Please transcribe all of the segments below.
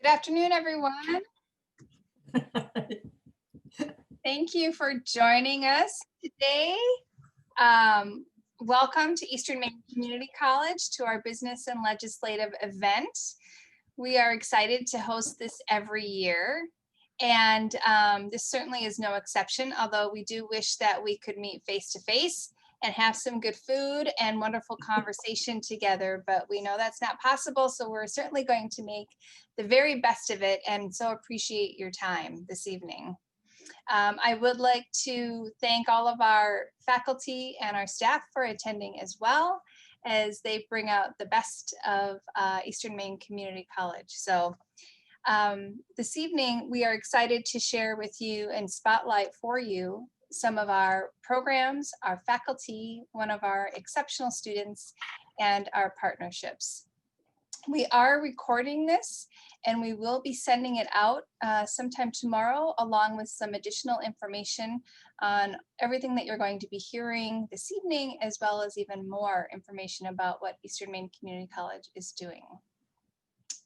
Good afternoon, everyone. Thank you for joining us today. Welcome to Eastern Maine Community College to our business and legislative event. We are excited to host this every year, and this certainly is no exception, although we do wish that we could meet face to face and have some good food and wonderful conversation together, but we know that's not possible, so we're certainly going to make the very best of it, and so appreciate your time this evening. I would like to thank all of our faculty and our staff for attending as well, as they bring out the best of Eastern Maine Community College. So this evening, we are excited to share with you and spotlight for you some of our programs, our faculty, one of our exceptional students, and our partnerships. We are recording this, and we will be sending it out sometime tomorrow, along with some additional information on everything that you're going to be hearing this evening, as well as even more information about what Eastern Maine Community College is doing.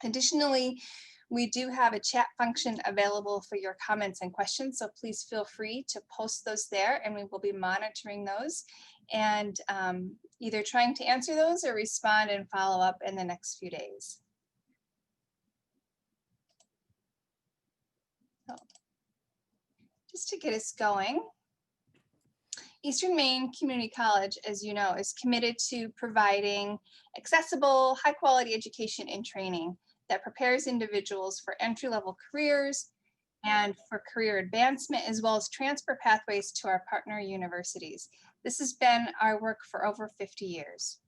Additionally, we do have a chat function available for your comments and questions, so please feel free to post those there, and we will be monitoring those and either trying to answer those or respond and follow up in the next few days. So, just to get us going, Eastern Maine Community College, as you know, is committed to providing accessible, high-quality education and training that prepares individuals for entry-level careers and for career advancement, as well as transfer pathways to our partner universities. This has been our work for over 50 years.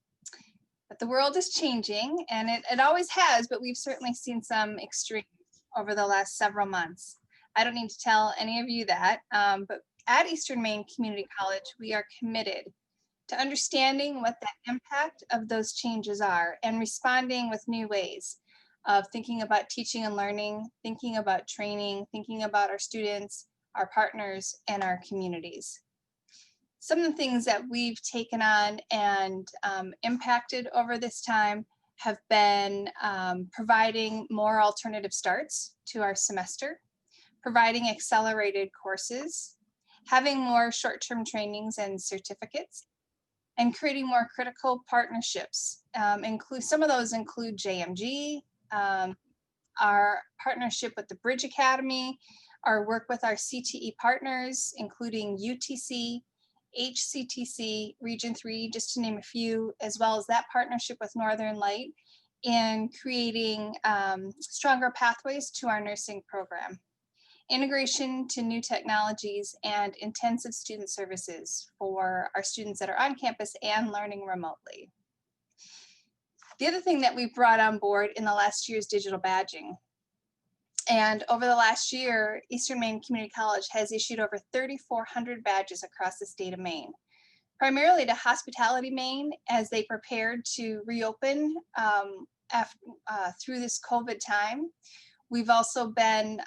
But the world is changing, and it always has, but we've certainly seen some extremes over the last several months. I don't need to tell any of you that, but at Eastern Maine Community College, we are committed to understanding what the impact of those changes are and responding with new ways of thinking about teaching and learning, thinking about training, thinking about our students, our partners, and our communities. Some of the things that we've taken on and impacted over this time have been providing more alternative starts to our semester, providing accelerated courses, having more short-term trainings and certificates, and creating more critical partnerships. Some of those include JMG, our partnership with the Bridge Academy, our work with our CTE partners, including UTC, HCTC, Region 3, just to name a few, as well as that partnership with Northern Light in creating stronger pathways to our nursing program, integration to new technologies, and intensive student services for our students that are on campus and learning remotely. The other thing that we brought on board in the last year is digital badging. And over the last year, Eastern Maine Community College has issued over 3,400 badges across the state of Maine, primarily to Hospitality Maine as they prepared to reopen through this COVID time. We've also been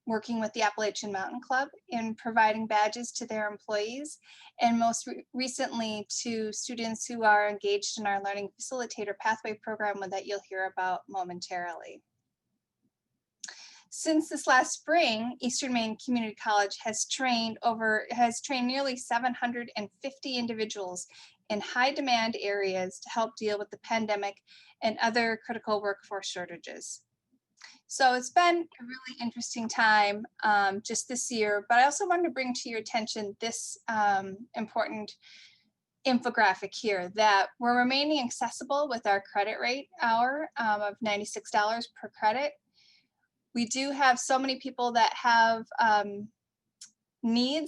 working with the Appalachian Mountain Club in providing badges to their employees, and most recently to students who are engaged in our Learning Facilitator Pathway program that you'll hear about momentarily. Since this last spring, Eastern Maine Community College has trained nearly 750 individuals in high demand areas to help deal with the pandemic and other critical workforce shortages. So it's been a really interesting time just this year, but I also wanted to bring to your attention this important infographic here, that we're remaining accessible with our credit rate hour of $96 per credit. We do have so many people that have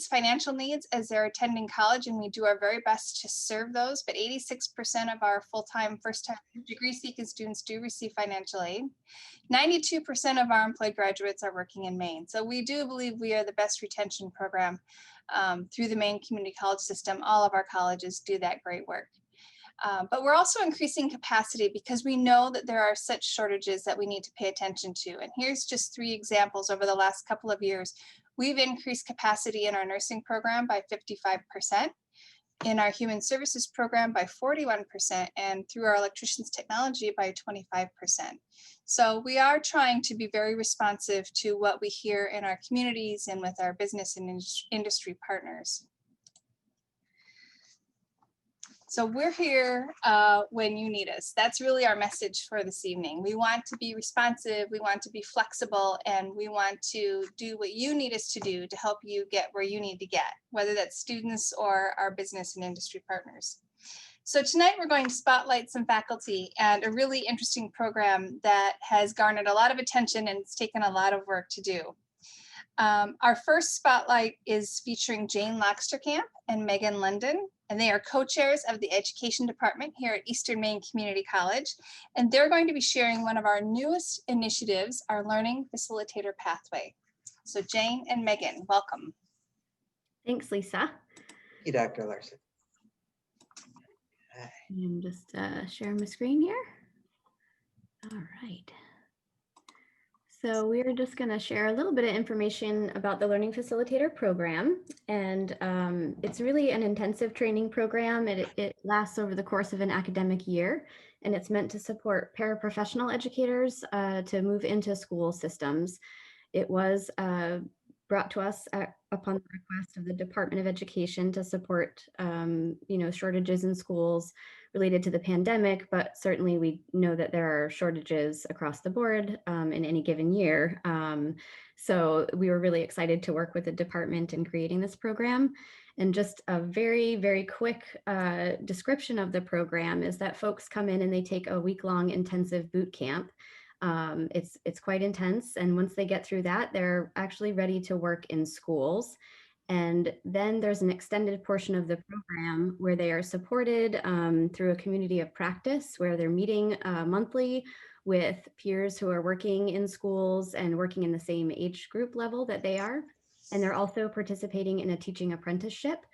financial needs as they're attending college, and we do our very best to serve those, but 86% of our full-time first-time degree-seeking students do receive financial aid. 92% of our employed graduates are working in Maine. So we do believe we are the best retention program through the Maine Community College system. All of our colleges do that great work. But we're also increasing capacity because we know that there are such shortages that we need to pay attention to. And here's just 3 examples over the last couple of years. We've increased capacity in our nursing program by 55%. in our human services program by 41%, and through our electricians technology by 25%. So we are trying to be very responsive to what we hear in our communities and with our business and industry partners. So we're here when you need us. That's really our message for this evening. We want to be responsive, we want to be flexible, and we want to do what you need us to do to help you get where you need to get, whether that's students or our business and industry partners. So tonight we're going to spotlight some faculty and a really interesting program that has garnered a lot of attention and it's taken a lot of work to do. Our first spotlight is featuring Jane Locksterkamp and Megan London, and they are co-chairs of the Education Department here at Eastern Maine Community College, and they're going to be sharing one of our newest initiatives, our Learning Facilitator Pathway. So Jane and Megan, welcome. Thanks, Lisa. Thank you, Dr. Larson. I'm just sharing my screen here. All right. So we're just going to share a little bit of information about the Learning Facilitator program. And it's really an intensive training program. It lasts over the course of an academic year, and it's meant to support paraprofessional educators to move into school systems. It was brought to us upon the request of the Department of Education to support shortages in schools related to the pandemic, but certainly we know that there are shortages across the board in any given year. So we were really excited to work with the department in creating this program. And just a very, very quick description of the program is that folks come in and they take a week-long intensive boot camp. It's quite intense. And once they get through that, they're actually ready to work in schools. And then there's an extended portion of the program where they are supported through a community of practice where they're meeting monthly with peers who are working in schools and working in the same age group level that they are. And they're also participating in a teaching apprenticeship.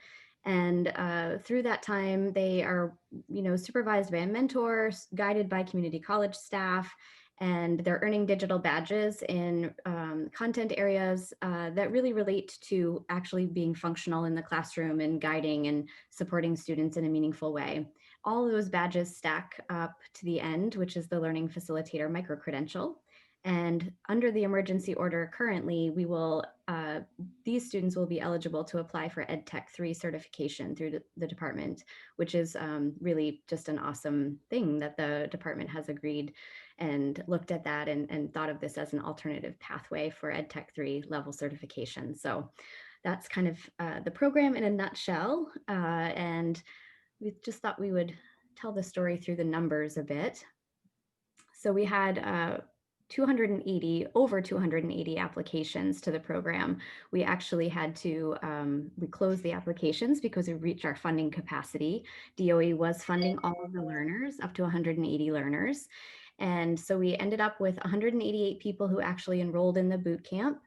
And through that time, they are, supervised by a mentor, guided by community college staff, and they're earning digital badges in content areas that really relate to actually being functional in the classroom and guiding and supporting students in a meaningful way. All of those badges stack up to the end, which is the Learning Facilitator microcredential. And under the emergency order currently, these students will be eligible to apply for EdTech 3 certification through the department, which is really just an awesome thing that the department has agreed and looked at that and thought of this as an alternative pathway for EdTech 3 level certification. So that's kind of the program in a nutshell. And we just thought we would tell the story through the numbers a bit. So we had over 280 applications to the program. We actually had to, we closed the applications because we reached our funding capacity. DOE was funding all of the learners, up to 180 learners. And so we ended up with 188 people who actually enrolled in the boot camp.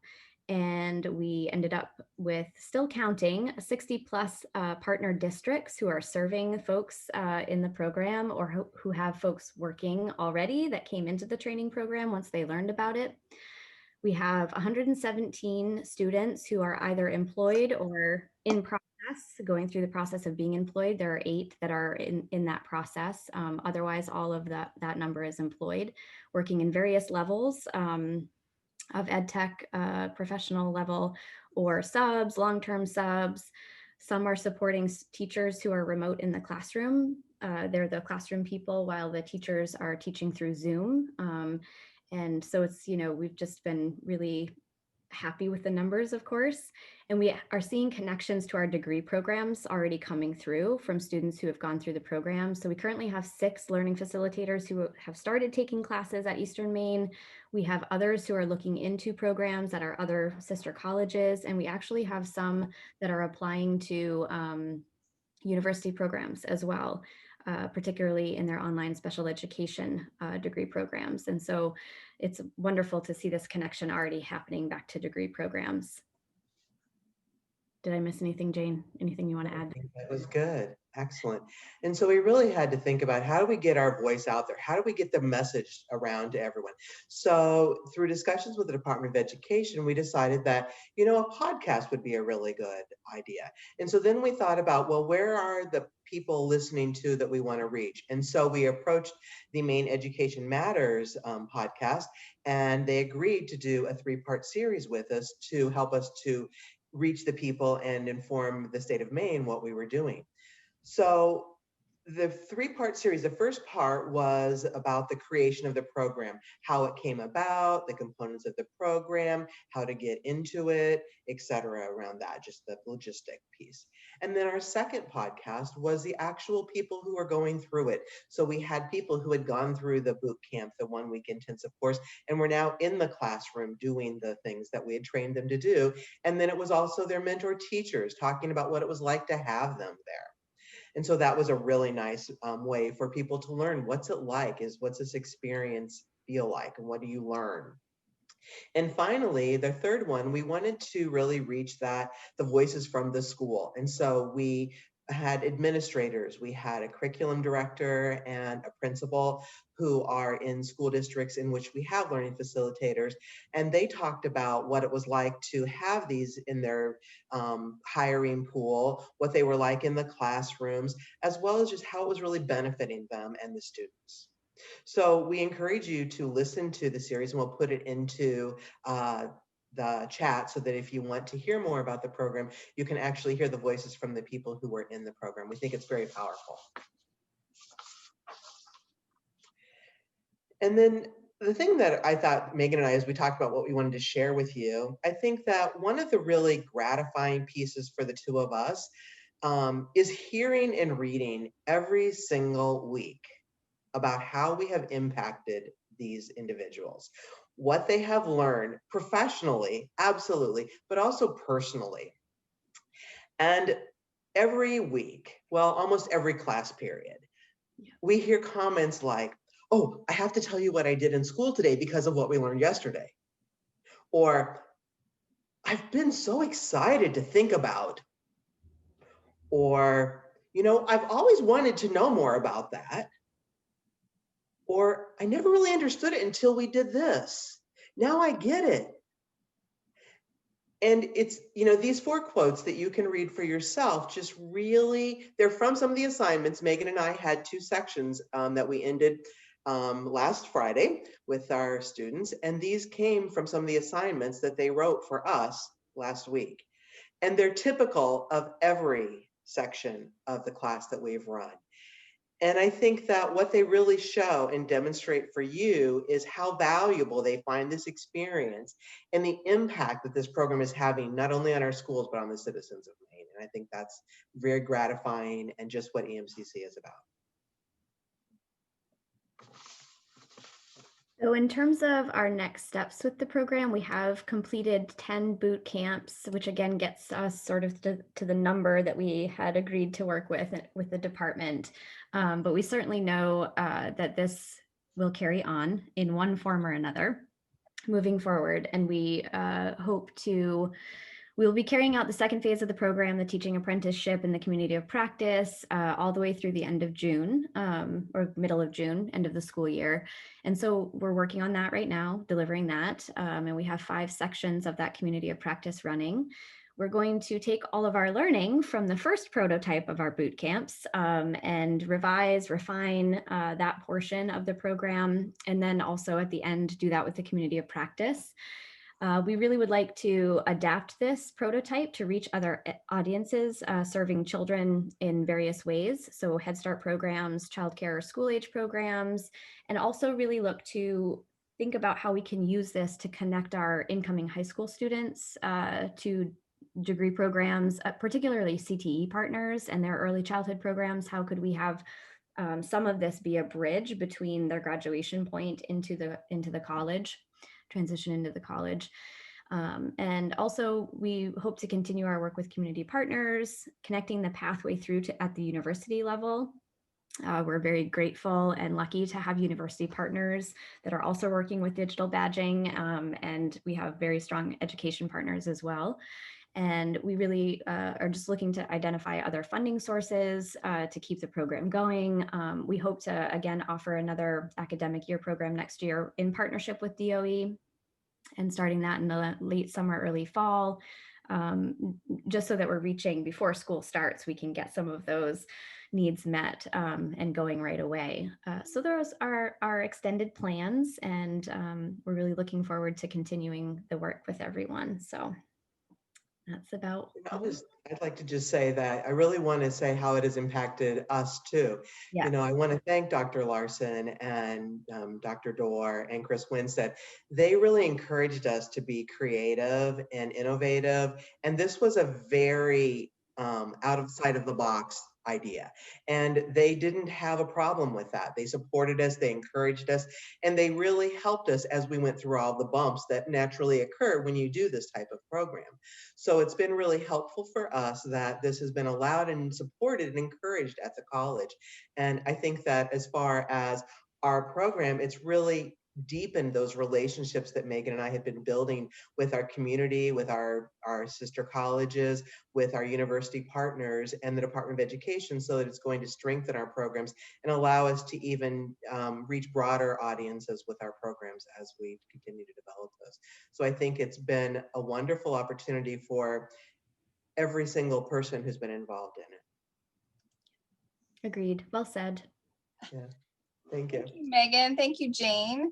And we ended up with, still counting, 60 plus partner districts who are serving folks in the program or who have folks working already that came into the training program once they learned about it. We have 117 students who are either employed or in process, going through the process of being employed. There are 8 that are in that process. Otherwise, all of that number is employed, working in various levels of EdTech, professional level, or subs, long-term subs. Some are supporting teachers who are remote in the classroom. They're the classroom people while the teachers are teaching through Zoom. And so it's, we've just been really happy with the numbers, of course. And we are seeing connections to our degree programs already coming through from students who have gone through the program. So we currently have 6 learning facilitators who have started taking classes at Eastern Maine. We have others who are looking into programs at our other sister colleges. And we actually have some that are applying to university programs as well, particularly in their online special education degree programs. And so it's wonderful to see this connection already happening back to degree programs. Did I miss anything, Jane? Anything you want to add? That was good. Excellent. And so we really had to think about how do we get our voice out there? How do we get the message around to everyone? So through discussions with the Department of Education, we decided that, a podcast would be a really good idea. And so then we thought about, well, where are the people listening to that we want to reach? And so we approached the Maine Education Matters podcast, and they agreed to do a 3-part series with us to help us to reach the people and inform the state of Maine what we were doing. So the 3-part series, the first part was about the creation of the program, how it came about, the components of the program, how to get into it, etc. around that, just the logistic piece. And then our second podcast was the actual people who were going through it. So we had people who had gone through the boot camp, the 1-week intensive course, and were now in the classroom doing the things that we had trained them to do. And then it was also their mentor teachers talking about what it was like to have them there. And so that was a really nice way for people to learn what's it like, what's this experience feel like, and what do you learn? And finally, the third one, we wanted to really reach the voices from the school. And so we had administrators, we had a curriculum director and a principal who are in school districts in which we have learning facilitators. And they talked about what it was like to have these in their hiring pool, what they were like in the classrooms, as well as just how it was really benefiting them and the students. So we encourage you to listen to the series, and we'll put it into the chat so that if you want to hear more about the program, you can actually hear the voices from the people who were in the program. We think it's very powerful. And then the thing that I thought, Megan and I, as we talked about what we wanted to share with you, I think that one of the really gratifying pieces for the two of us is hearing and reading every single week about how we have impacted these individuals, what they have learned professionally, absolutely, but also personally. And every week, well, almost every class period, we hear comments like, oh, I have to tell you what I did in school today because of what we learned yesterday. Or, I've been so excited to think about. Or, I've always wanted to know more about that. Or, I never really understood it until we did this. Now I get it. And it's, these 4 quotes that you can read for yourself, just really, they're from some of the assignments. Megan and I had 2 sections that we ended last Friday with our students. And these came from some of the assignments that they wrote for us last week. And they're typical of every section of the class that we've run. And I think that what they really show and demonstrate for you is how valuable they find this experience and the impact that this program is having, not only on our schools, but on the citizens of Maine. And I think that's very gratifying and just what EMCC is about. So in terms of our next steps with the program, we have completed 10 boot camps, which again gets us sort of to the number that we had agreed to work with the department. But we certainly know that this will carry on in one form or another moving forward. And we we'll be carrying out the second phase of the program, the teaching apprenticeship in the community of practice, all the way through the end of June or middle of June, end of the school year. And so we're working on that right now, delivering that. And we have 5 sections of that community of practice running. We're going to take all of our learning from the first prototype of our boot camps and revise, refine that portion of the program. And then also at the end, do that with the community of practice. We really would like to adapt this prototype to reach other audiences serving children in various ways. So Head Start programs, childcare or school age programs, and also really look to think about how we can use this to connect our incoming high school students to degree programs, particularly CTE partners and their early childhood programs. How could we have some of this be a bridge between their graduation point into the college, transition into the college. And also we hope to continue our work with community partners, connecting the pathway through to at the university level. We're very grateful and lucky to have university partners that are also working with digital badging, and we have very strong education partners as well. And we really are just looking to identify other funding sources to keep the program going. We hope to, again, offer another academic year program next year in partnership with DOE, and starting that in the late summer, early fall, just so that we're reaching before school starts, we can get some of those needs met and going right away. So those are our extended plans, and we're really looking forward to continuing the work with everyone. So that's about all. I'd like to just say that I really want to say how it has impacted us too. Yeah. You know, I want to thank Dr. Larson and Dr. Dorr and Chris Winstead. They really encouraged us to be creative and innovative. And this was a very out of sight of the box idea. And they didn't have a problem with that. They supported us, they encouraged us, and they really helped us as we went through all the bumps that naturally occur when you do this type of program. So it's been really helpful for us that this has been allowed and supported and encouraged at the college. And I think that as far as our program, it's really deepened those relationships that Megan and I have been building with our community, with our sister colleges, with our university partners and the Department of Education, so that it's going to strengthen our programs and allow us to even reach broader audiences with our programs as we continue to develop those. So I think it's been a wonderful opportunity for every single person who's been involved in it. Agreed. Well said. Yeah. Thank you. Thank you, Megan. Thank you, Jane.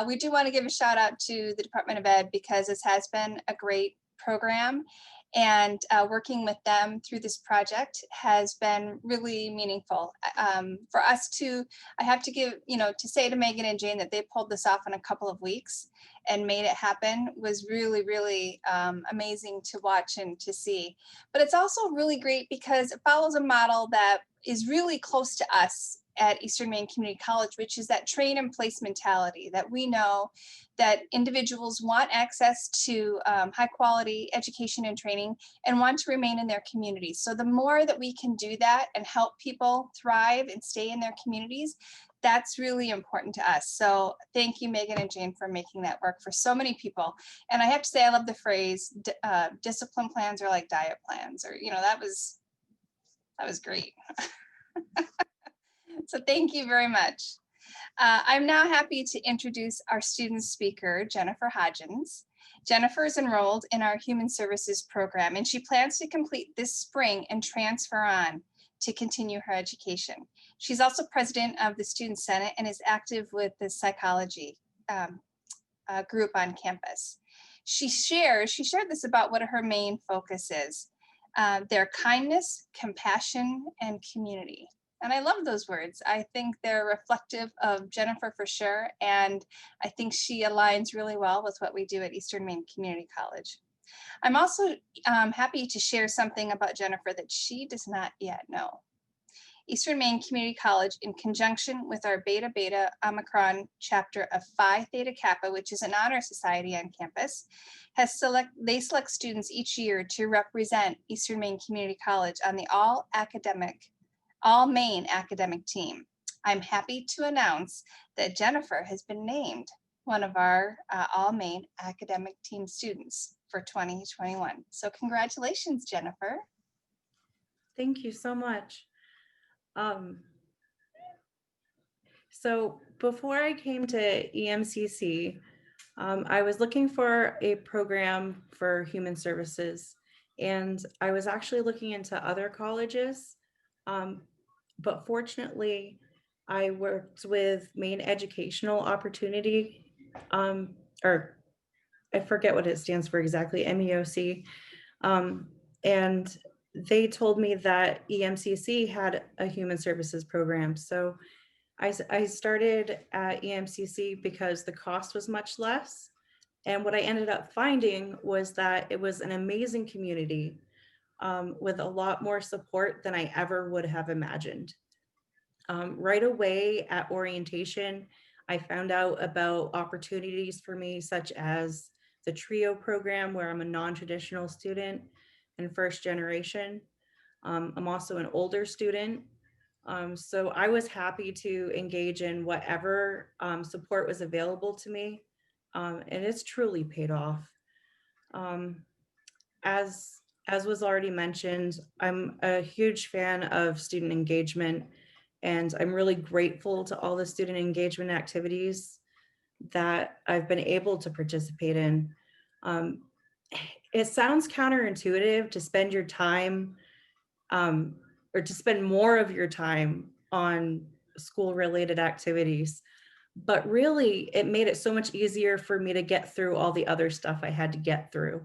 We do want to give a shout out to the Department of Ed because this has been a great program, and working with them through this project has been really meaningful for us to. I have to give, to say to Megan and Jane that they pulled this off in a couple of weeks and made it happen was really, really amazing to watch and to see. But it's also really great because it follows a model that is really close to us at Eastern Maine Community College, which is that train and place mentality, that we know that individuals want access to high quality education and training and want to remain in their communities. So the more that we can do that and help people thrive and stay in their communities, that's really important to us. So thank you, Megan and Jane, for making that work for so many people. And I have to say, I love the phrase, discipline plans are like diet plans, or, that was great. So thank you very much. I'm now happy to introduce our student speaker, Jennifer Hodgins. Jennifer is enrolled in our Human Services program, and she plans to complete this spring and transfer on to continue her education. She's also president of the Student Senate and is active with the psychology group on campus. She shared this about what her main focus is. Their kindness, compassion, and community. And I love those words. I think they're reflective of Jennifer for sure. And I think she aligns really well with what we do at Eastern Maine Community College. I'm also happy to share something about Jennifer that she does not yet know. Eastern Maine Community College, in conjunction with our Beta Beta Omicron chapter of Phi Theta Kappa, which is an honor society on campus, they select students each year to represent Eastern Maine Community College on the all-Maine academic team. I'm happy to announce that Jennifer has been named one of our all-Maine academic team students for 2021. So congratulations, Jennifer. Thank you so much. So before I came to EMCC, I was looking for a program for human services, and I was actually looking into other colleges. But fortunately, I worked with Maine Educational Opportunity, or I forget what it stands for exactly, MEOC. And they told me that EMCC had a human services program. So I started at EMCC because the cost was much less. And what I ended up finding was that it was an amazing community with a lot more support than I ever would have imagined. Right away at orientation, I found out about opportunities for me, such as the TRIO program, where I'm a non-traditional student and first generation. I'm also an older student. So I was happy to engage in whatever support was available to me. And it's truly paid off. as was already mentioned, I'm a huge fan of student engagement, and I'm really grateful to all the student engagement activities that I've been able to participate in. Um, it sounds counterintuitive to spend your time or to spend more of your time on school related activities, but really it made it so much easier for me to get through all the other stuff I had to get through.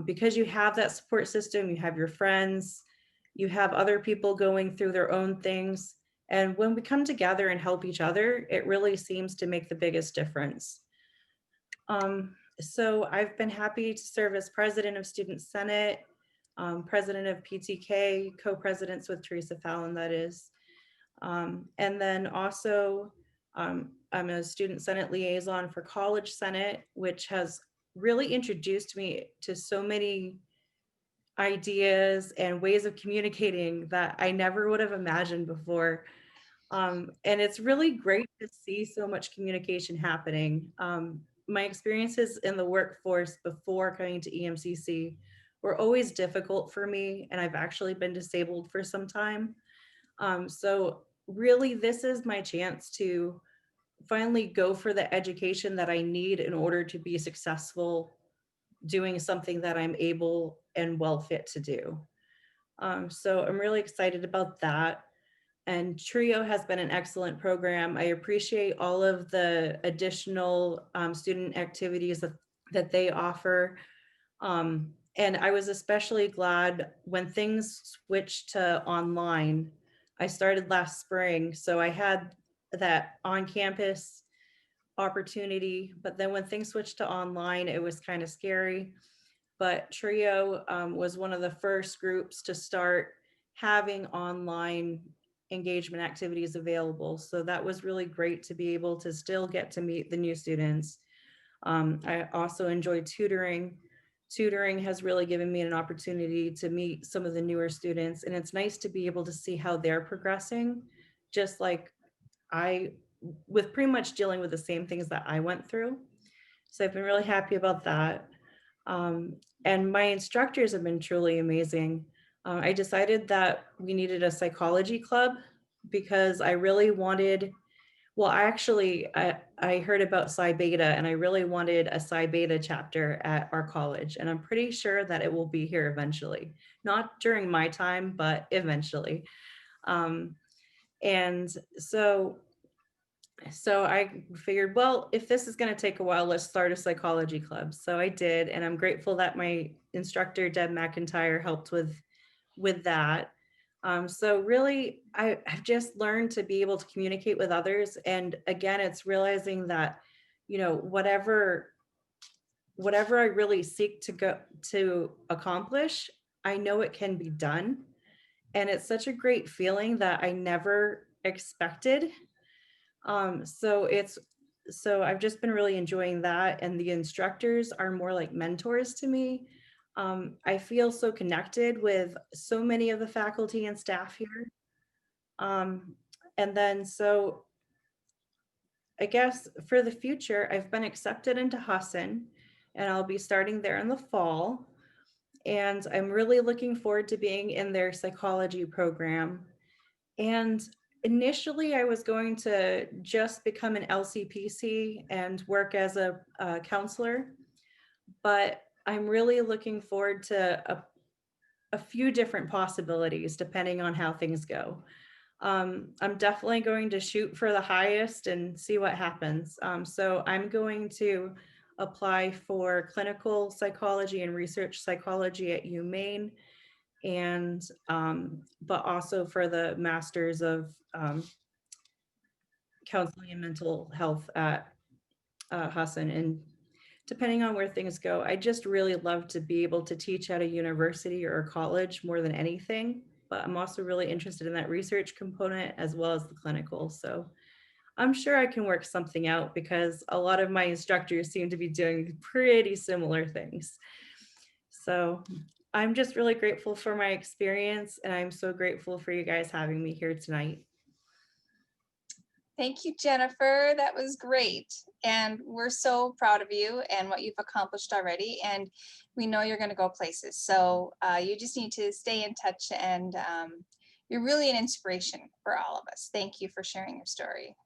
Because you have that support system, you have your friends, you have other people going through their own things. And when we come together and help each other, it really seems to make the biggest difference. So I've been happy to serve as president of Student Senate, president of PTK, co-presidents with Teresa Fallon, that is. And then also, I'm a student Senate liaison for College Senate, which has really introduced me to so many ideas and ways of communicating that I never would have imagined before. And it's really great to see so much communication happening. My experiences in the workforce before coming to EMCC were always difficult for me, and I've actually been disabled for some time. So really, this is my chance to finally go for the education that I need in order to be successful doing something that I'm able and well fit to do. So I'm really excited about that. And TRIO has been an excellent program. I appreciate all of the additional student activities that they offer. And I was especially glad when things switched to online. I started last spring, so I had that on-campus opportunity, but then when things switched to online, it was kind of scary. But TRIO was one of the first groups to start having online engagement activities available. So that was really great to be able to still get to meet the new students. I also enjoy tutoring. Tutoring has really given me an opportunity to meet some of the newer students, and it's nice to be able to see how they're progressing, just like with pretty much dealing with the same things that I went through. So I've been really happy about that. And my instructors have been truly amazing. I decided that we needed a psychology club because I really wanted, well, I heard about Psi Beta, and I really wanted a Psi Beta chapter at our college. And I'm pretty sure that it will be here eventually, not during my time, but eventually. And so I figured, well, if this is going to take a while, let's start a psychology club. So I did, and I'm grateful that my instructor, Deb McIntyre, helped with that. So really, I've just learned to be able to communicate with others. And again, it's realizing that, whatever I really seek to accomplish, I know it can be done. And it's such a great feeling that I never expected. So I've just been really enjoying that. And the instructors are more like mentors to me. I feel so connected with so many of the faculty and staff here. And then, so I guess for the future, I've been accepted into Hodgins, and I'll be starting there in the fall. And I'm really looking forward to being in their psychology program. And initially, I was going to just become an LCPC and work as a counselor, but I'm really looking forward to a few different possibilities depending on how things go. I'm definitely going to shoot for the highest and see what happens. So I'm going to apply for clinical psychology and research psychology at UMaine, and but also for the Masters of Counseling and Mental Health at Hodgins. And depending on where things go, I just really love to be able to teach at a university or a college more than anything. But I'm also really interested in that research component as well as the clinical. So I'm sure I can work something out because a lot of my instructors seem to be doing pretty similar things. So I'm just really grateful for my experience, and I'm so grateful for you guys having me here tonight. Thank you, Jennifer. That was great. And we're so proud of you and what you've accomplished already. And we know you're going to go places. So you just need to stay in touch, and you're really an inspiration for all of us. Thank you for sharing your story.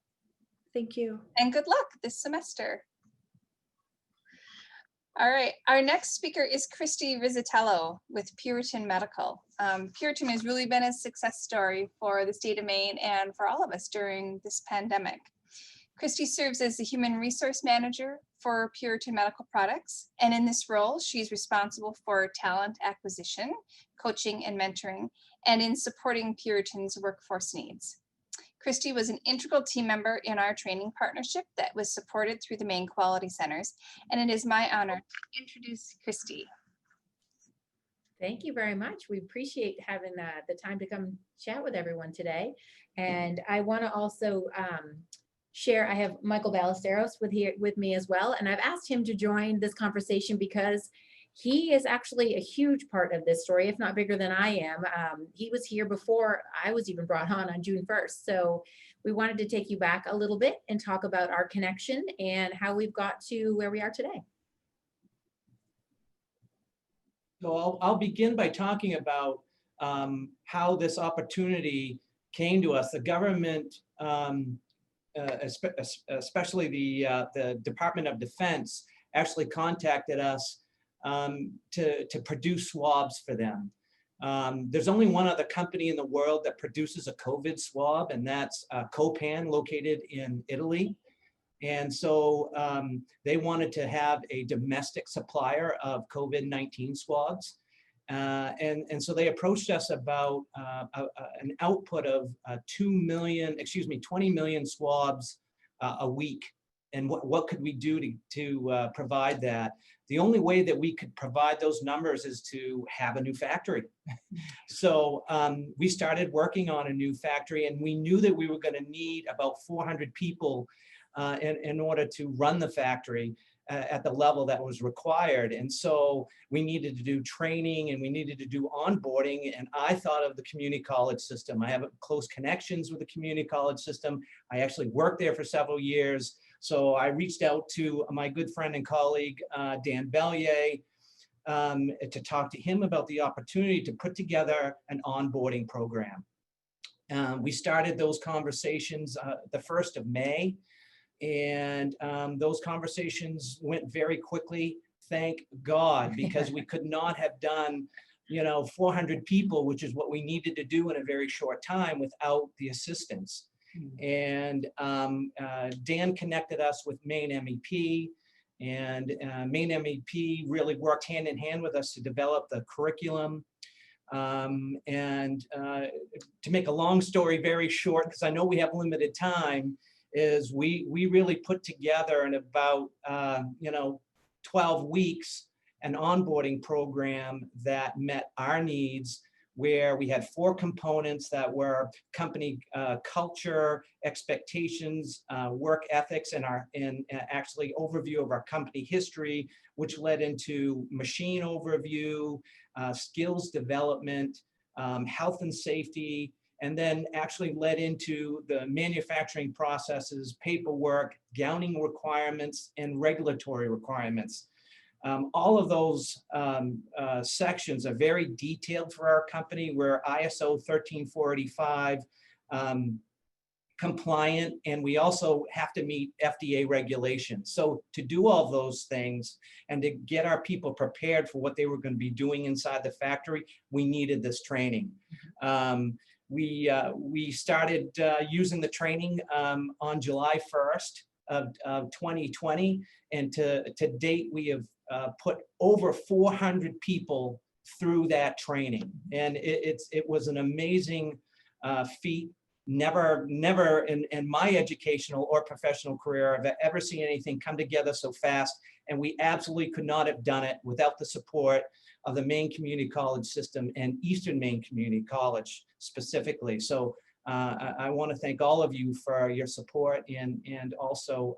Thank you. And good luck this semester. All right, our next speaker is Christy Rizzitello with Puritan Medical. Puritan has really been a success story for the state of Maine and for all of us during this pandemic. Christy serves as the Human Resource Manager for Puritan Medical Products, and in this role, she's responsible for talent acquisition, coaching, and mentoring, and in supporting Puritan's workforce needs. Christy was an integral team member in our training partnership that was supported through the Maine Quality Centers, and it is my honor to introduce Christy. Thank you very much. We appreciate having the time to come chat with everyone today. And I want to also share, I have Michael Ballesteros with me as well. And I've asked him to join this conversation because he is actually a huge part of this story, if not bigger than I am. He was here before I was even brought on June 1st. So we wanted to take you back a little bit and talk about our connection and how we've got to where we are today. So I'll begin by talking about how this opportunity came to us. The government, especially the Department of Defense, actually contacted us to produce swabs for them. There's only one other company in the world that produces a COVID swab, and that's Copan, located in Italy. And so they wanted to have a domestic supplier of COVID-19 swabs. And so they approached us about an output of 20 million swabs a week. And what could we do to provide that? The only way that we could provide those numbers is to have a new factory. So we started working on a new factory, and we knew that we were going to need about 400 people in order to run the factory at the level that was required. And so we needed to do training, and we needed to do onboarding. And I thought of the community college system. I have close connections with the community college system. I actually worked there for several years. So I reached out to my good friend and colleague, Dan Bellier, to talk to him about the opportunity to put together an onboarding program. We started those conversations the 1st of May, and those conversations went very quickly, thank God, because we could not have done 400 people, which is what we needed to do in a very short time, without the assistance. And Dan connected us with Maine MEP, and Maine MEP really worked hand in hand with us to develop the curriculum. And to make a long story very short, because I know we have limited time, is we really put together in about 12 weeks an onboarding program that met our needs, where we had 4 components that were company culture, expectations, work ethics, and actually overview of our company history, which led into machine overview, skills development, health and safety, and then actually led into the manufacturing processes, paperwork, gowning requirements, and regulatory requirements. All of those sections are very detailed for our company. We're ISO 13485 compliant, and we also have to meet FDA regulations. So to do all those things and to get our people prepared for what they were going to be doing inside the factory, we needed this training. We started using the training on July 1st of 2020, and to date we have put over 400 people through that training, and it was an amazing feat. Never in my educational or professional career have I ever seen anything come together so fast, and we absolutely could not have done it without the support of the Maine Community College system and Eastern Maine Community College specifically. So I want to thank all of you for your support, and also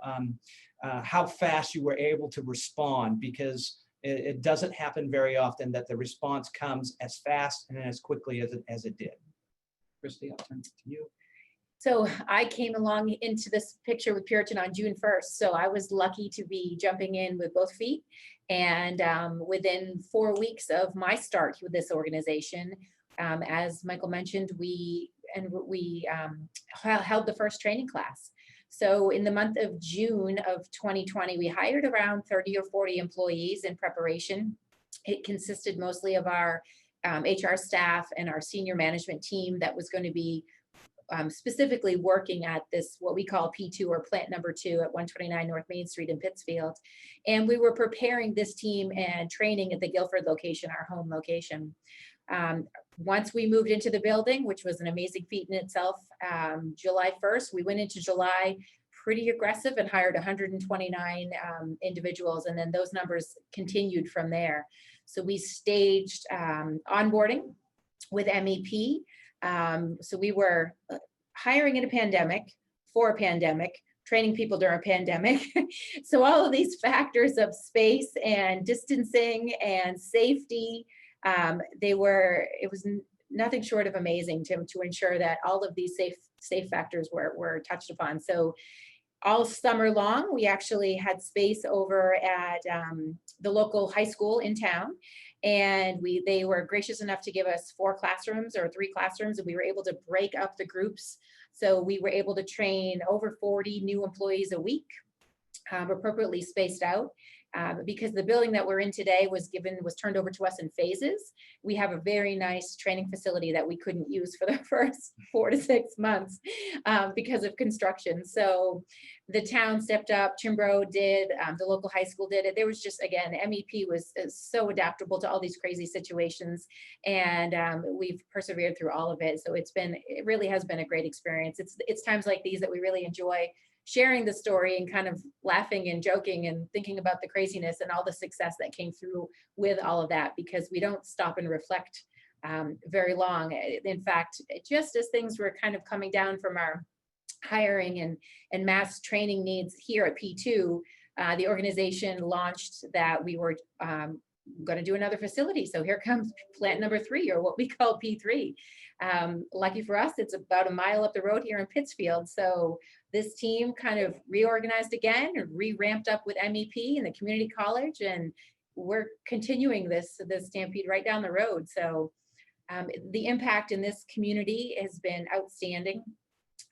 how fast you were able to respond, because it doesn't happen very often that the response comes as fast and as quickly as it did. Christy, I'll turn it to you. So I came along into this picture with Puritan on June 1st. So I was lucky to be jumping in with both feet. And within 4 weeks of my start with this organization, as Michael mentioned, we held the first training class. So in the month of June of 2020, we hired around 30 or 40 employees in preparation. It consisted mostly of our HR staff and our senior management team that was going to be specifically working at this, what we call P2 or plant number 2 at 129 North Main Street in Pittsfield. And we were preparing this team and training at the Guilford location, our home location. Once we moved into the building, which was an amazing feat in itself, July 1st, we went into July pretty aggressive and hired 129 individuals. And then those numbers continued from there. So we staged onboarding with MEP. So we were hiring in a pandemic, for a pandemic, training people during a pandemic. So all of these factors of space and distancing and safety, it was nothing short of amazing to ensure that all of these safe factors were touched upon. So all summer long, we actually had space over at the local high school in town. And they were gracious enough to give us 4 classrooms or 3 classrooms, and we were able to break up the groups. So we were able to train over 40 new employees a week, appropriately spaced out. Because the building that we're in today was turned over to us in phases. We have a very nice training facility that we couldn't use for the first 4 to 6 months because of construction. So the town stepped up, Chimbro did, the local high school did it. There was just, again, MEP was so adaptable to all these crazy situations, and we've persevered through all of it. So it really has been a great experience. It's times like these that we really enjoy sharing the story and kind of laughing and joking and thinking about the craziness and all the success that came through with all of that, because we don't stop and reflect very long. In fact, just as things were kind of coming down from our hiring and mass training needs here at P2, the organization launched that we were going to do another facility. So here comes plant number 3, or what we call P3. Lucky for us, it's about a mile up the road here in Pittsfield. So this team kind of reorganized again and re-ramped up with MEP and the community college, and we're continuing this stampede right down the road. So the impact in this community has been outstanding.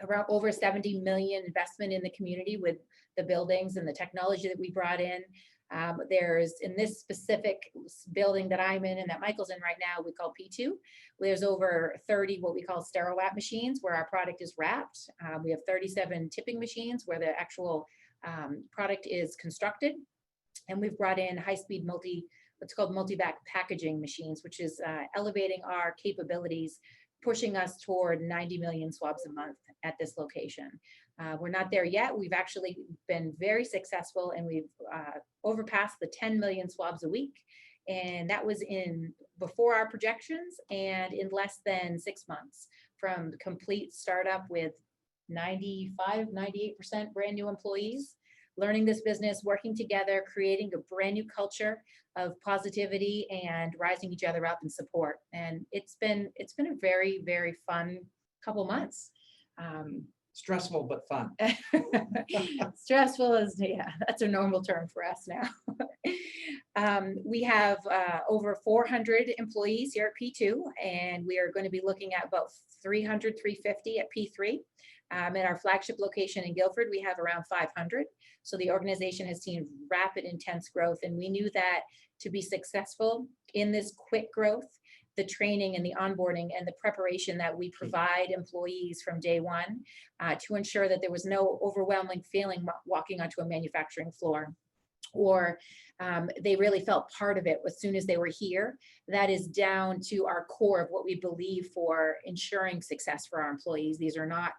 Around over 70 million investment in the community with the buildings and the technology that we brought in. There's, in this specific building that I'm in and that Michael's in right now, we call P2, there's over 30 what we call SterilWrap machines where our product is wrapped. We have 37 tipping machines where the actual product is constructed. And we've brought in high-speed what's called multi-vac packaging machines, which is elevating our capabilities, pushing us toward 90 million swabs a month at this location. We're not there yet. We've actually been very successful, and we've overpassed the 10 million swabs a week. And that was before our projections and in less than 6 months from complete startup with 95, 98% brand new employees, learning this business, working together, creating a brand new culture of positivity and rising each other up in support. And it's been a very, very fun couple months. Stressful, but fun. Stressful is, yeah, that's a normal term for us now. We have over 400 employees here at P2, and we are going to be looking at about 300, 350 at P3. At our flagship location in Guilford, we have around 500. So the organization has seen rapid, intense growth, and we knew that to be successful in this quick growth, the training and the onboarding and the preparation that we provide employees from day one to ensure that there was no overwhelming feeling walking onto a manufacturing floor, or they really felt part of it as soon as they were here. That is down to our core of what we believe for ensuring success for our employees. These are not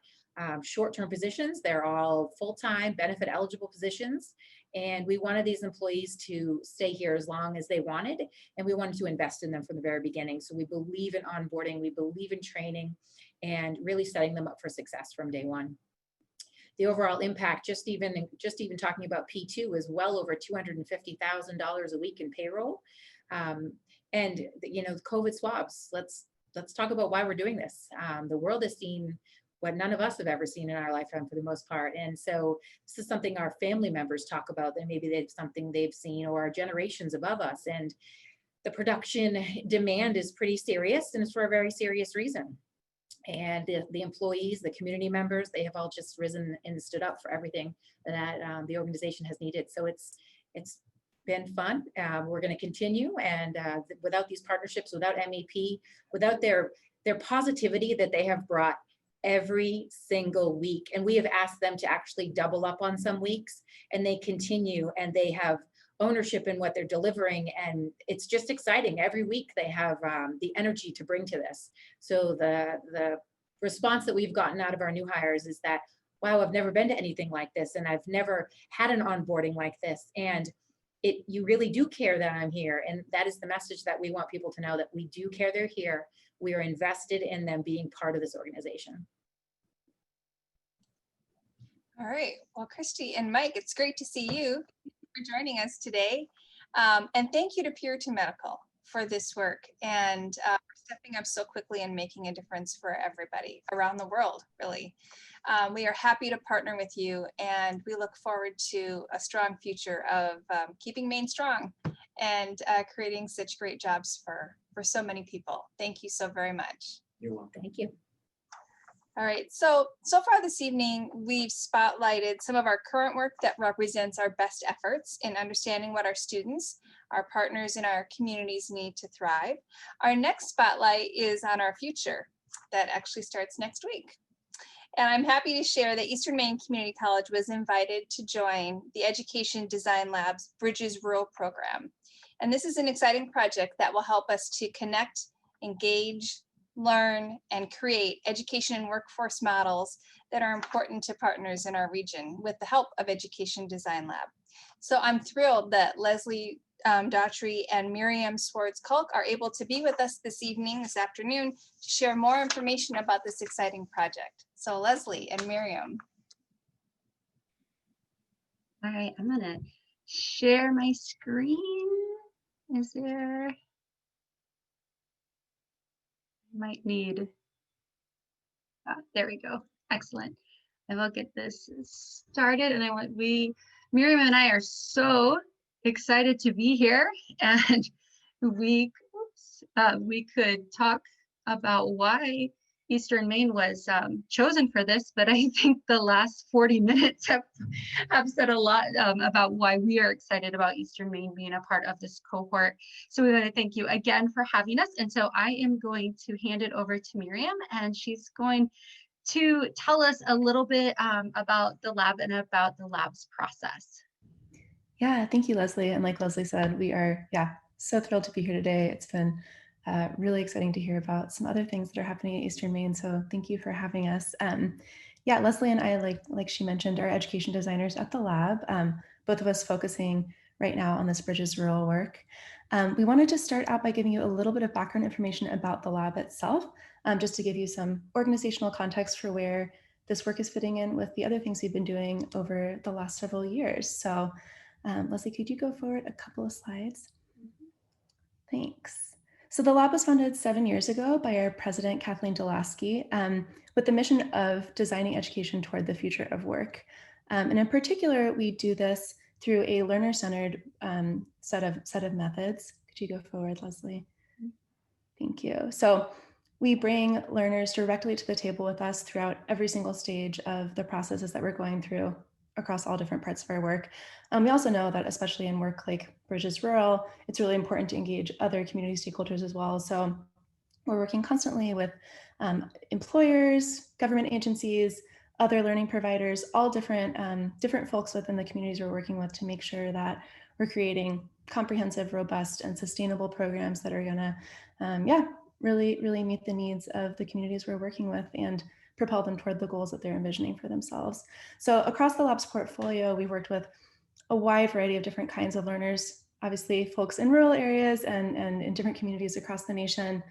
short-term positions. They're all full-time benefit eligible positions. And we wanted these employees to stay here as long as they wanted, and we wanted to invest in them from the very beginning. So we believe in onboarding, we believe in training, and really setting them up for success from day one. The overall impact, just even talking about P2, is well over $250,000 a week in payroll. And you know, COVID swabs. Let's talk about why we're doing this. The world has seen what none of us have ever seen in our lifetime for the most part. And so this is something our family members talk about, that maybe something they've seen, or generations above us. And the production demand is pretty serious, and it's for a very serious reason. And the employees, the community members, they have all just risen and stood up for everything that the organization has needed. So it's been fun. We're going to continue, and without these partnerships, without MEP, without their positivity that they have brought every single week, and we have asked them to actually double up on some weeks, and they continue, and they have ownership in what they're delivering, and it's just exciting. Every week they have the energy to bring to this. So the response that we've gotten out of our new hires is that, wow, I've never been to anything like this, and I've never had an onboarding like this, and you really do care that I'm here. And that is the message that we want people to know, that we do care they're here. We are invested in them being part of this organization. All right. Well, Christy and Mike, it's great to see you for joining us today. And thank you to Puritan Medical for this work, and for stepping up so quickly and making a difference for everybody around the world, really. We are happy to partner with you, and we look forward to a strong future of keeping Maine strong and creating such great jobs for so many people. Thank you so very much. You're welcome. Thank you. All right, so far this evening, we've spotlighted some of our current work that represents our best efforts in understanding what our students, our partners, and our communities need to thrive. Our next spotlight is on our future that actually starts next week. And I'm happy to share that Eastern Maine Community College was invited to join the Education Design Lab's Bridges Rural program. And this is an exciting project that will help us to connect, engage, learn, and create education and workforce models that are important to partners in our region with the help of Education Design Lab. So I'm thrilled that Leslie Daughtry and Miriam Swartz-Kulk are able to be with us this afternoon, to share more information about this exciting project. So Leslie and Miriam. All right, I'm gonna share my screen. Is there? Might need, there we go. Excellent. I will get this started, and Miriam and I are so excited to be here, and we could talk about why Eastern Maine was chosen for this, but I think the last 40 minutes have said a lot about why we are excited about Eastern Maine being a part of this cohort. So we want to thank you again for having us. And so I am going to hand it over to Miriam, and she's going to tell us a little bit about the lab and about the lab's process. Yeah, thank you, Leslie. And like Leslie said, we are, so thrilled to be here today. It's been really exciting to hear about some other things that are happening at Eastern Maine. So thank you for having us. Leslie and I, like she mentioned, are education designers at the lab, both of us focusing right now on this Bridges Rural work. We wanted to start out by giving you a little bit of background information about the lab itself, just to give you some organizational context for where this work is fitting in with the other things we've been doing over the last several years. So Leslie, could you go forward a couple of slides? Thanks. So the lab was founded 7 years ago by our president, Kathleen Delaski, with the mission of designing education toward the future of work. And in particular, we do this through a learner-centered set of methods. Could you go forward, Leslie? Thank you. So we bring learners directly to the table with us throughout every single stage of the processes that we're going through across all different parts of our work. We also know that especially in work like Bridges Rural, it's really important to engage other community stakeholders as well. So we're working constantly with employers, government agencies, other learning providers, all different folks within the communities we're working with to make sure that we're creating comprehensive, robust, and sustainable programs that are gonna, really meet the needs of the communities we're working with and propel them toward the goals that they're envisioning for themselves. So across the lab's portfolio, we worked with a wide variety of different kinds of learners, obviously folks in rural areas and in different communities across the nation,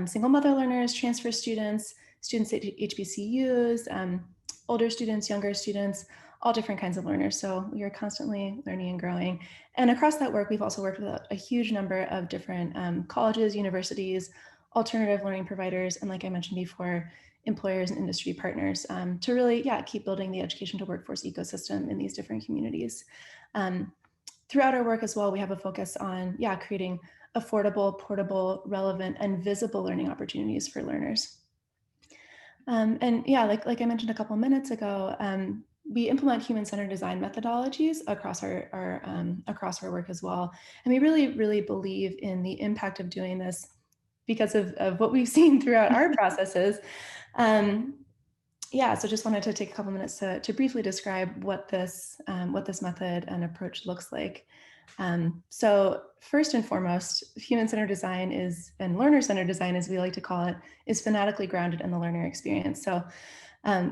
single mother learners, transfer students, students at HBCUs, older students, younger students, all different kinds of learners. So we are constantly learning and growing. And across that work, we've also worked with a huge number of different colleges, universities, alternative learning providers, and like I mentioned before, employers and industry partners to really, keep building the education to workforce ecosystem in these different communities. Throughout our work as well, we have a focus on, creating affordable, portable, relevant, and visible learning opportunities for learners. Like I mentioned a couple minutes ago, we implement human-centered design methodologies across our work as well. And we really believe in the impact of doing this because of what we've seen throughout our processes. So just wanted to take a couple minutes to briefly describe what this method and approach looks like. So first and foremost, human-centered design and learner-centered design, as we like to call it, is fanatically grounded in the learner experience. So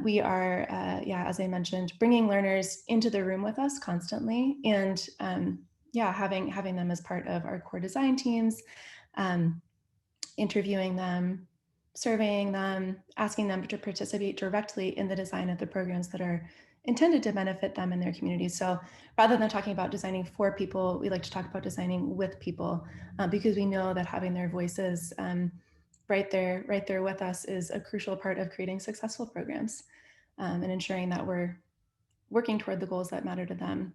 we are, as I mentioned, bringing learners into the room with us constantly, and having them as part of our core design teams, interviewing them, surveying them, asking them to participate directly in the design of the programs that are intended to benefit them and their communities. So rather than talking about designing for people, we like to talk about designing with people, because we know that having their voices right there with us is a crucial part of creating successful programs and ensuring that we're working toward the goals that matter to them.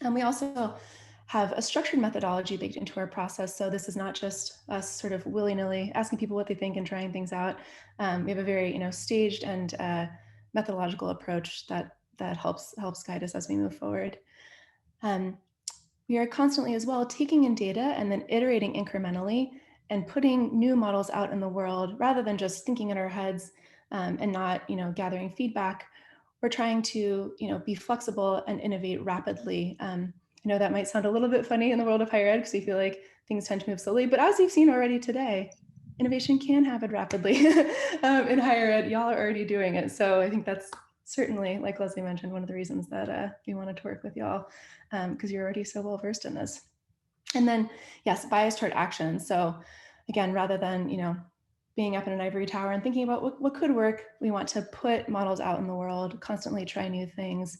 And we also have a structured methodology baked into our process. So this is not just us sort of willy-nilly asking people what they think and trying things out. We have a very staged and methodological approach that helps guide us as we move forward. We are constantly as well taking in data and then iterating incrementally and putting new models out in the world rather than just thinking in our heads and not gathering feedback. We're trying to be flexible and innovate rapidly. That might sound a little bit funny in the world of higher ed because we feel like things tend to move slowly, but as you've seen already today, innovation can happen rapidly in higher ed. Y'all are already doing it. So I think that's certainly, like Leslie mentioned, one of the reasons that we wanted to work with y'all, because you're already so well versed in this. And then, yes, bias toward action. So again, rather than being up in an ivory tower and thinking about what could work, we want to put models out in the world, constantly try new things,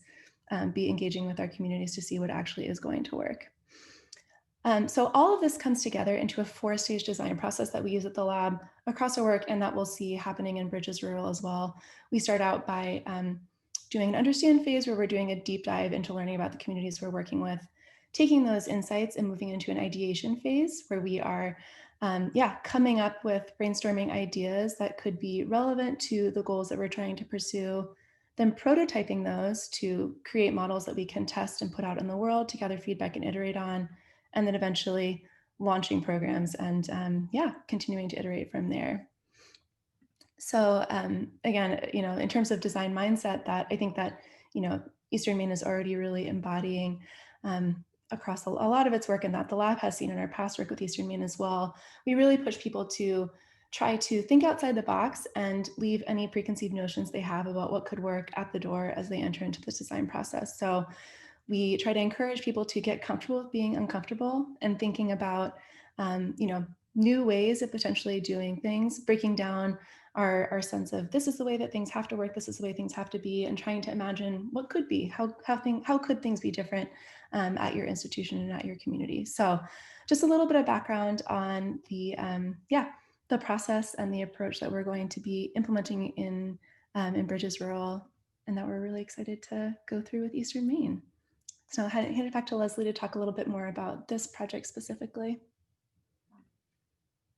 be engaging with our communities to see what actually is going to work. So all of this comes together into a 4-stage design process that we use at the lab across our work, and that we'll see happening in Bridges Rural as well. We start out by doing an understand phase where we're doing a deep dive into learning about the communities we're working with, taking those insights and moving into an ideation phase where we are coming up with brainstorming ideas that could be relevant to the goals that we're trying to pursue, then prototyping those to create models that we can test and put out in the world to gather feedback and iterate on, and then eventually launching programs and continuing to iterate from there. So again, in terms of design mindset, that I think that Eastern Maine is already really embodying across a lot of its work, and that the lab has seen in our past work with Eastern Maine as well. We really push people to try to think outside the box and leave any preconceived notions they have about what could work at the door as they enter into this design process. So we try to encourage people to get comfortable with being uncomfortable and thinking about, new ways of potentially doing things, breaking down our sense of this is the way that things have to work, this is the way things have to be, and trying to imagine what could be, how could things be different at your institution and at your community. So just a little bit of background on the process and the approach that we're going to be implementing in Bridges Rural, and that we're really excited to go through with Eastern Maine. So I'll hand it back to Leslie to talk a little bit more about this project specifically.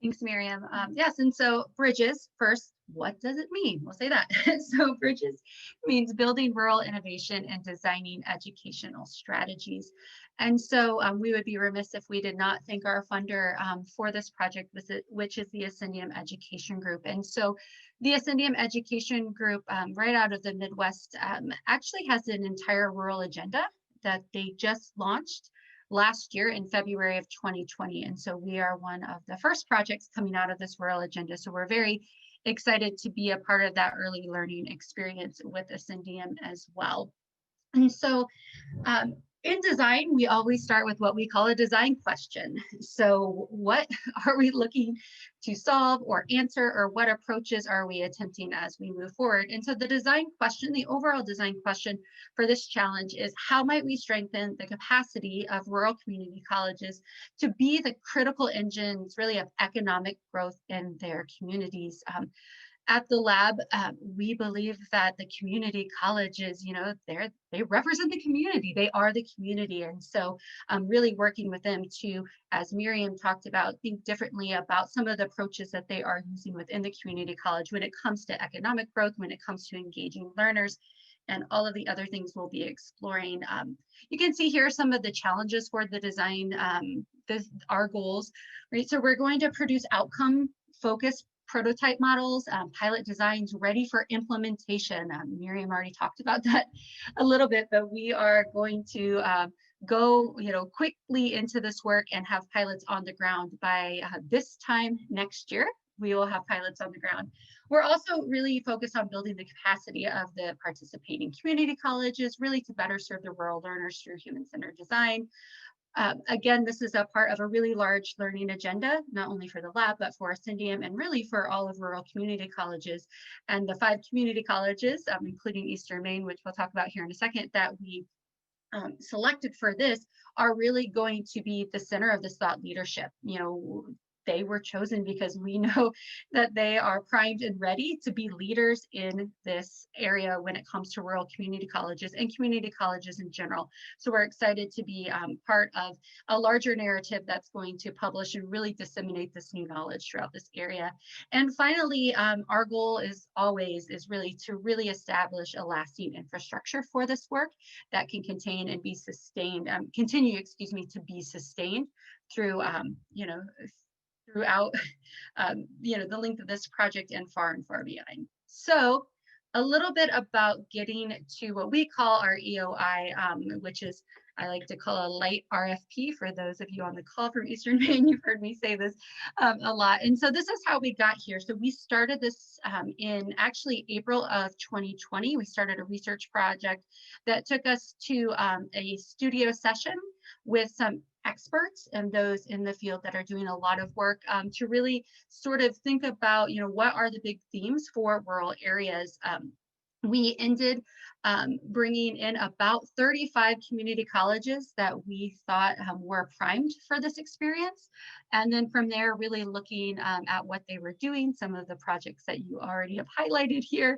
Thanks, Miriam. Yes, and so Bridges, first, what does it mean? We'll say that. So Bridges means building rural innovation and designing educational strategies. And so we would be remiss if we did not thank our funder for this project, which is the Ascendium Education Group. And so the Ascendium Education Group, right out of the Midwest, actually has an entire rural agenda that they just launched last year in February of 2020. And so we are one of the first projects coming out of this rural agenda. So we're very excited to be a part of that early learning experience with Ascendium as well. And so in design, we always start with what we call a design question. So what are we looking to solve or answer, or what approaches are we attempting as we move forward? And so the design question, the overall design question for this challenge is, how might we strengthen the capacity of rural community colleges to be the critical engines really of economic growth in their communities? at the lab, we believe that the community colleges, they represent the community. They are the community. And so really working with them to, as Miriam talked about, think differently about some of the approaches that they are using within the community college when it comes to economic growth, when it comes to engaging learners, and all of the other things we'll be exploring. You can see here some of the challenges for the design, our goals, right? So we're going to produce outcome-focused prototype models, pilot designs ready for implementation. Miriam already talked about that a little bit, but we are going to go quickly into this work and have pilots on the ground by this time next year. We will have pilots on the ground. We're also really focused on building the capacity of the participating community colleges, really to better serve the rural learners through human-centered design. Again, this is a part of a really large learning agenda, not only for the lab, but for Ascendium and really for all of rural community colleges. And the 5 community colleges, including Eastern Maine, which we'll talk about here in a second, that we selected for this are really going to be the center of this thought leadership. They were chosen because we know that they are primed and ready to be leaders in this area when it comes to rural community colleges and community colleges in general. So we're excited to be part of a larger narrative that's going to publish and really disseminate this new knowledge throughout this area. And finally, our goal is really to establish a lasting infrastructure for this work that can contain and be sustained, continue to be sustained through, throughout the length of this project and far beyond. So a little bit about getting to what we call our EOI, which is, I like to call a light RFP. For those of you on the call from Eastern Maine, you've heard me say this a lot. And so this is how we got here. So we started this in actually April of 2020. We started a research project that took us to a studio session with some experts and those in the field that are doing a lot of work to really sort of think about, what are the big themes for rural areas. We ended bringing in about 35 community colleges that we thought were primed for this experience. And then from there, really looking at what they were doing, some of the projects that you already have highlighted here,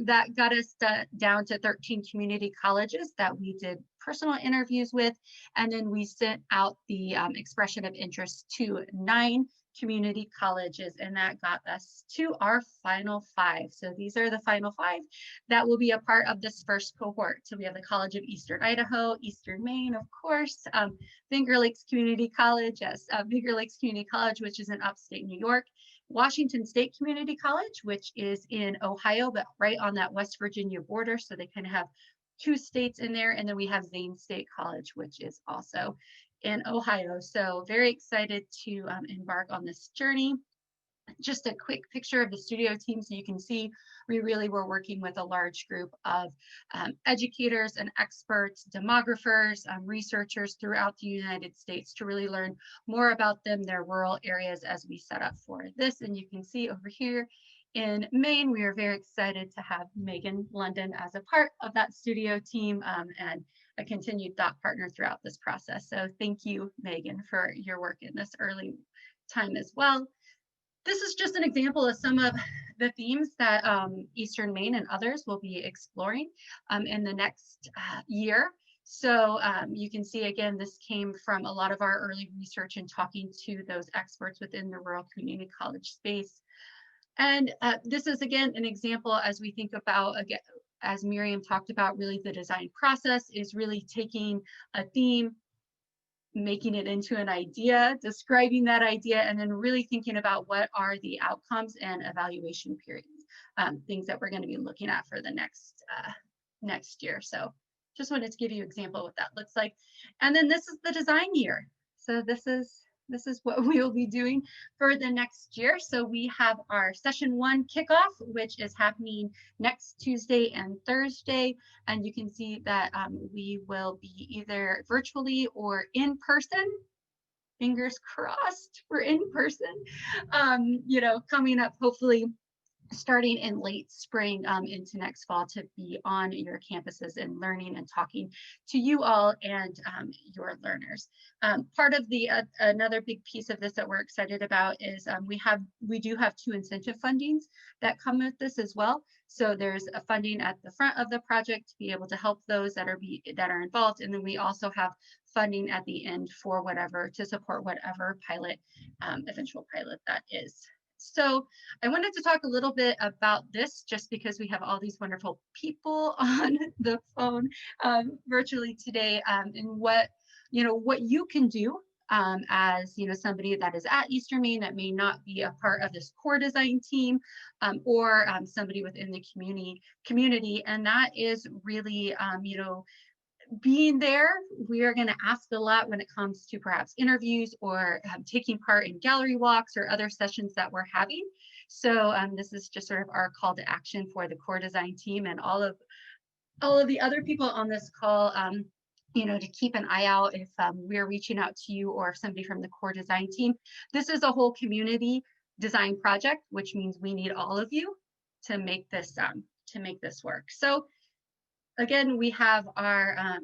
that got us down to 13 community colleges that we did personal interviews with. And then we sent out the expression of interest to 9 community colleges, and that got us to our final 5. So these are the final 5 that will be a part of this first cohort. So we have the College of Eastern Idaho, Eastern Maine, of course, Finger Lakes Community College, yes, Finger Lakes Community College, which is in upstate New York, Washington State Community College, which is in Ohio, but right on that West Virginia border. So they kind of have 2 states in there. And then we have Zane State College, which is also in Ohio. So very excited to embark on this journey. Just a quick picture of the studio team so you can see we really were working with a large group of educators and experts, demographers, researchers throughout the United States to really learn more about them, their rural areas as we set up for this. And you can see over here in Maine, we are very excited to have Megan London as a part of that studio team and a continued thought partner throughout this process. So thank you, Megan, for your work in this early time as well. This is just an example of some of the themes that Eastern Maine and others will be exploring in the next year. So you can see, again, this came from a lot of our early research and talking to those experts within the rural community college space. And this is, again, an example as we think about, again, as Miriam talked about, really the design process is really taking a theme, making it into an idea, describing that idea, and then really thinking about what are the outcomes and evaluation periods, things that we're going to be looking at for the next year. So just wanted to give you an example of what that looks like. And then this is the design year. So this is what we will be doing for the next year. So we have our session 1 kickoff, which is happening next Tuesday and Thursday. And you can see that we will be either virtually or in person. Fingers crossed we're in person, coming up hopefully starting in late spring into next fall to be on your campuses and learning and talking to you all and your learners. Part of the another big piece of this that we're excited about is we do have 2 incentive fundings that come with this as well. So there's a funding at the front of the project to be able to help those that are involved, and then we also have funding at the end for to support whatever pilot, eventual pilot that is. So I wanted to talk a little bit about this just because we have all these wonderful people on the phone virtually today, and what you can do as somebody that is at Eastern Maine that may not be a part of this core design team, or somebody within the community, and that is really being there. We are going to ask a lot when it comes to perhaps interviews or taking part in gallery walks or other sessions that we're having. So this is just sort of our call to action for the core design team and all of the other people on this call, to keep an eye out if we're reaching out to you or somebody from the core design team. This is a whole community design project, which means we need all of you to make this work. So again, we have our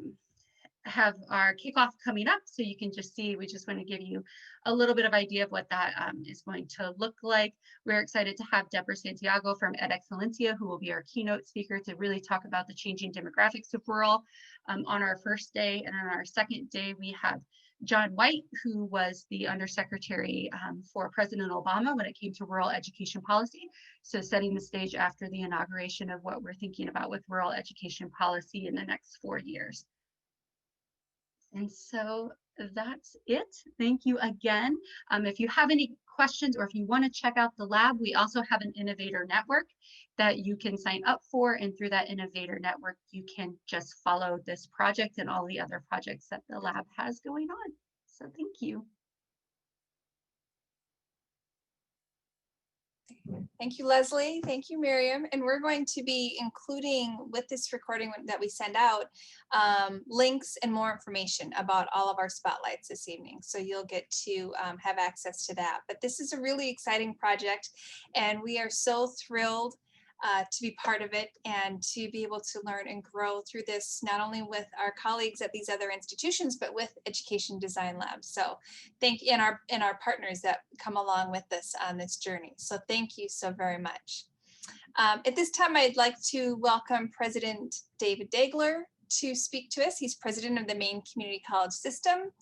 kickoff coming up, so you can just see. We just want to give you a little bit of idea of what that is going to look like. We're excited to have Deborah Santiago from Ed Excellencia, who will be our keynote speaker to really talk about the changing demographics of rural on our first day. And on our second day, we have John White, who was the Undersecretary for President Obama when it came to rural education policy. So setting the stage after the inauguration of what we're thinking about with rural education policy in the next 4 years. And so that's it. Thank you again. If you have any questions or if you want to check out the lab, we also have an innovator network that you can sign up for. And through that innovator network, you can just follow this project and all the other projects that the lab has going on. So thank you. Thank you, Leslie. Thank you, Miriam. And we're going to be including with this recording that we send out links and more information about all of our spotlights this evening. So you'll get to have access to that. But this is a really exciting project, and we are so thrilled to be part of it and to be able to learn and grow through this, not only with our colleagues at these other institutions, but with Education Design Labs. So thank you, and our partners that come along with us on this journey. So thank you so very much. At this time, I'd like to welcome President David Dagler to speak to us. He's president of the Maine Community College System.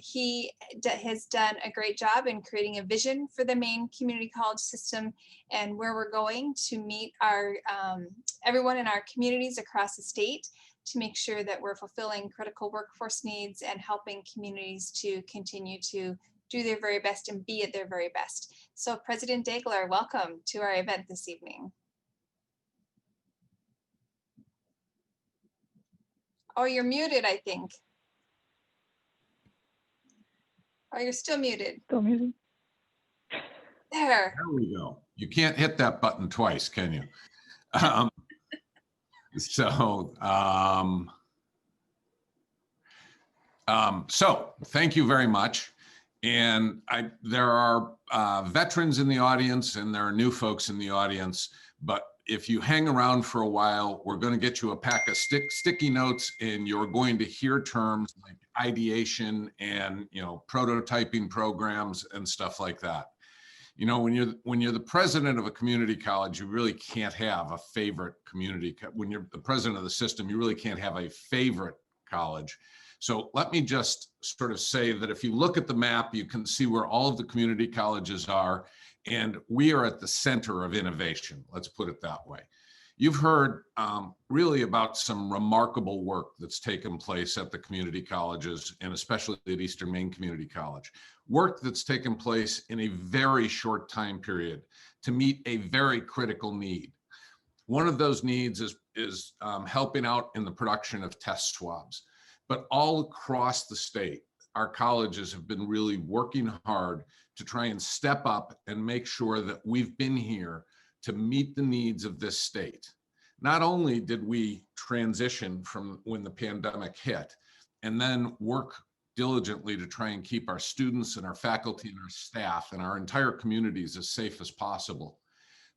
He has done a great job in creating a vision for the Maine Community College System and where we're going to meet our everyone in our communities across the state to make sure that we're fulfilling critical workforce needs and helping communities to continue to do their very best and be at their very best. So President Dagler, welcome to our event this evening. Oh, you're muted, I think. Oh, you're still muted. Still muted. There. There we go. You can't hit that button twice, can you? So thank you very much. And there are veterans in the audience and there are new folks in the audience, but if you hang around for a while, we're going to get you a pack of sticky notes, and you're going to hear terms like ideation and prototyping programs and stuff like that. When you're the president of a community college, you really can't have a favorite community. When you're the president of the system, you really can't have a favorite college. So let me just sort of say that if you look at the map, you can see where all of the community colleges are. And we are at the center of innovation, let's put it that way. You've heard really about some remarkable work that's taken place at the community colleges, and especially at Eastern Maine Community College. Work that's taken place in a very short time period to meet a very critical need. One of those needs is helping out in the production of test swabs. But all across the state, our colleges have been really working hard to try and step up and make sure that we've been here to meet the needs of this state. Not only did we transition from when the pandemic hit and then work diligently to try and keep our students and our faculty and our staff and our entire communities as safe as possible,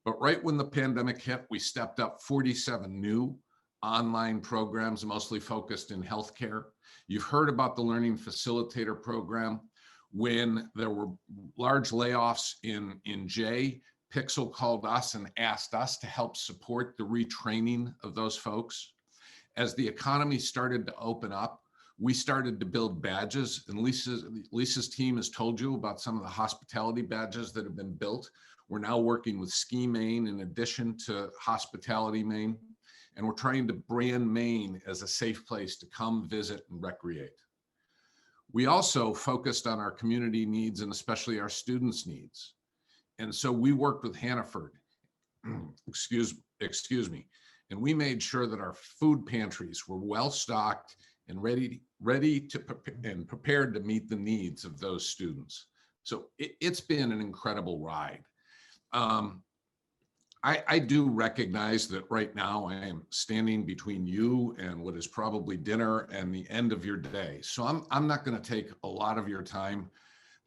But right when the pandemic hit, we stepped up 47 new online programs, mostly focused in healthcare. You've heard about the Learning Facilitator program. When there were large layoffs in J, Pixel called us and asked us to help support the retraining of those folks. As the economy started to open up, we started to build badges, and Lisa's team has told you about some of the hospitality badges that have been built. We're now working with Ski Maine in addition to Hospitality Maine, and we're trying to brand Maine as a safe place to come visit and recreate. We also focused on our community needs and especially our students' needs. And so we worked with Hannaford, excuse me, and we made sure that our food pantries were well stocked and ready to and prepared to meet the needs of those students. So it's been an incredible ride. I do recognize that right now I am standing between you and what is probably dinner and the end of your day. So I'm not going to take a lot of your time,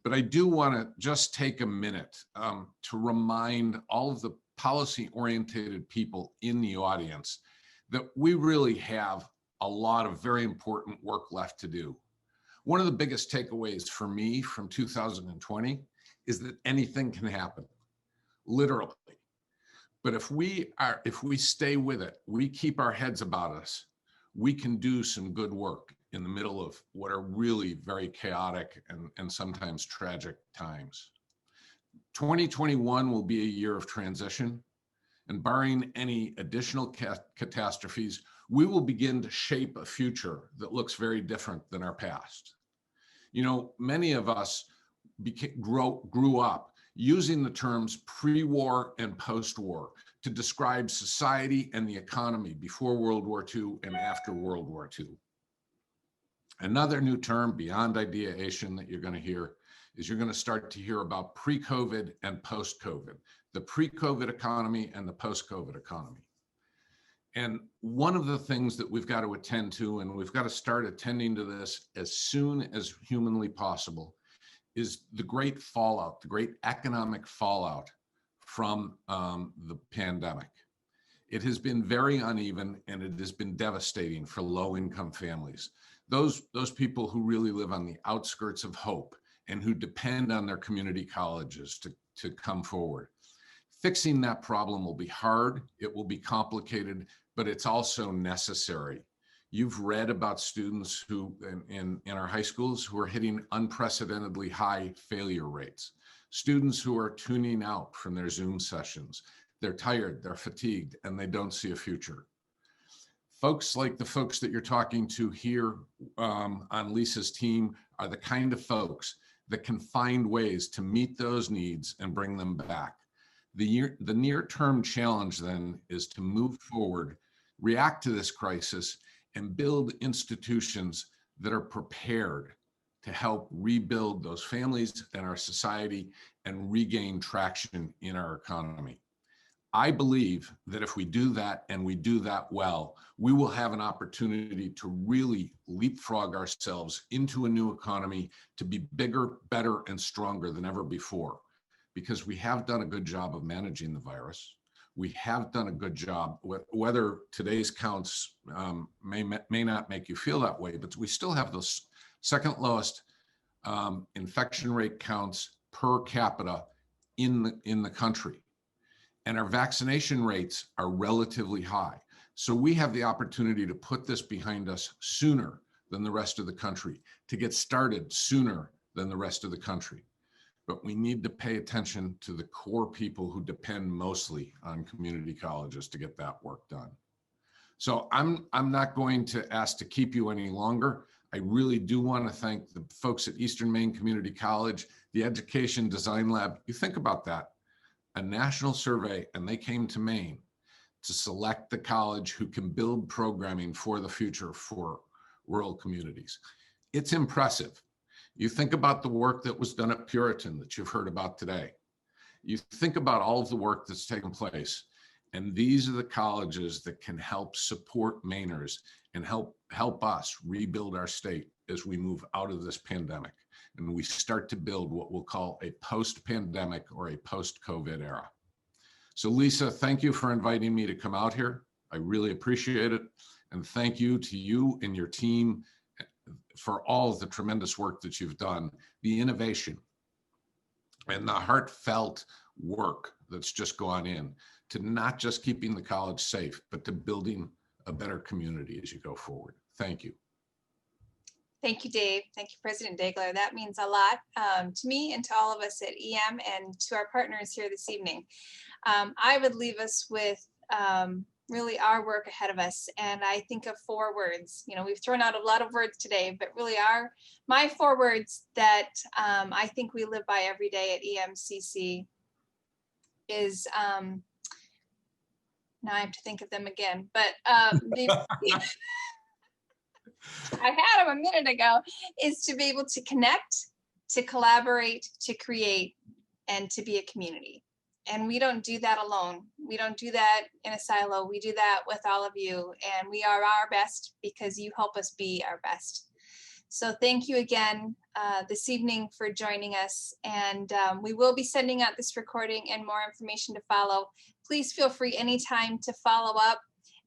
but I do want to just take a minute to remind all of the policy-oriented people in the audience that we really have a lot of very important work left to do. One of the biggest takeaways for me from 2020 is that anything can happen, literally. But if we stay with it, we keep our heads about us, we can do some good work in the middle of what are really very chaotic and sometimes tragic times. 2021 will be a year of transition, and barring any additional catastrophes, we will begin to shape a future that looks very different than our past. You know, many of us grew up using the terms pre-war and post-war to describe society and the economy before World War II and after World War II. Another new term beyond ideation that you're going to hear is you're going to start to hear about pre-COVID and post-COVID, the pre-COVID economy and the post-COVID economy. And one of the things that we've got to attend to, and we've got to start attending to this as soon as humanly possible, is the great fallout, the great economic fallout from the pandemic. It has been very uneven and it has been devastating for low-income families. Those people who really live on the outskirts of hope and who depend on their community colleges to come forward. Fixing that problem will be hard, it will be complicated, but it's also necessary. You've read about students who in our high schools who are hitting unprecedentedly high failure rates. Students who are tuning out from their Zoom sessions. They're tired, they're fatigued, and they don't see a future. Folks like the folks that you're talking to here on Lisa's team are the kind of folks that can find ways to meet those needs and bring them back. The near-term challenge then is to move forward, react to this crisis, and build institutions that are prepared to help rebuild those families and our society and regain traction in our economy. I believe that if we do that and we do that well, we will have an opportunity to really leapfrog ourselves into a new economy to be bigger, better, and stronger than ever before, because we have done a good job of managing the virus. We have done a good job, whether today's counts may not make you feel that way, but we still have the second lowest infection rate counts per capita in the country. And our vaccination rates are relatively high. So we have the opportunity to put this behind us sooner than the rest of the country, to get started sooner than the rest of the country. But we need to pay attention to the core people who depend mostly on community colleges to get that work done. So I'm not going to ask to keep you any longer. I really do want to thank the folks at Eastern Maine Community College, the Education Design Lab. You think about that, a national survey, and they came to Maine to select the college who can build programming for the future for rural communities. It's impressive. You think about the work that was done at Puritan that you've heard about today. You think about all of the work that's taken place, and these are the colleges that can help support Mainers and help us rebuild our state as we move out of this pandemic and we start to build what we'll call a post-pandemic or a post-COVID era. So Lisa, thank you for inviting me to come out here. I really appreciate it. And thank you to you and your team for all of the tremendous work that you've done, the innovation and the heartfelt work that's just gone in to not just keeping the college safe, but to building a better community as you go forward. Thank you. Thank you, Dave. Thank you, President Dagler. That means a lot to me and to all of us at EM and to our partners here this evening. I would leave us with really our work ahead of us. And I think of 4 words. You know, we've thrown out a lot of words today, but really my 4 words that I think we live by every day at EMCC is, now I have to think of them again, but I had them a minute ago, is to be able to connect, to collaborate, to create, and to be a community. And we don't do that alone. We don't do that in a silo. We do that with all of you. And we are our best because you help us be our best. So thank you again this evening for joining us. And we will be sending out this recording and more information to follow. Please feel free anytime to follow up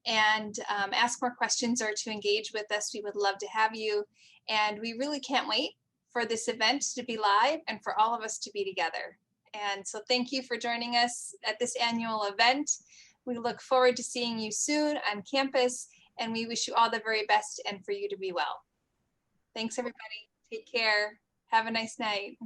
and ask more questions or to engage with us. We would love to have you. And we really can't wait for this event to be live and for all of us to be together. And so thank you for joining us at this annual event. We look forward to seeing you soon on campus, and we wish you all the very best and for you to be well. Thanks, everybody. Take care. Have a nice night.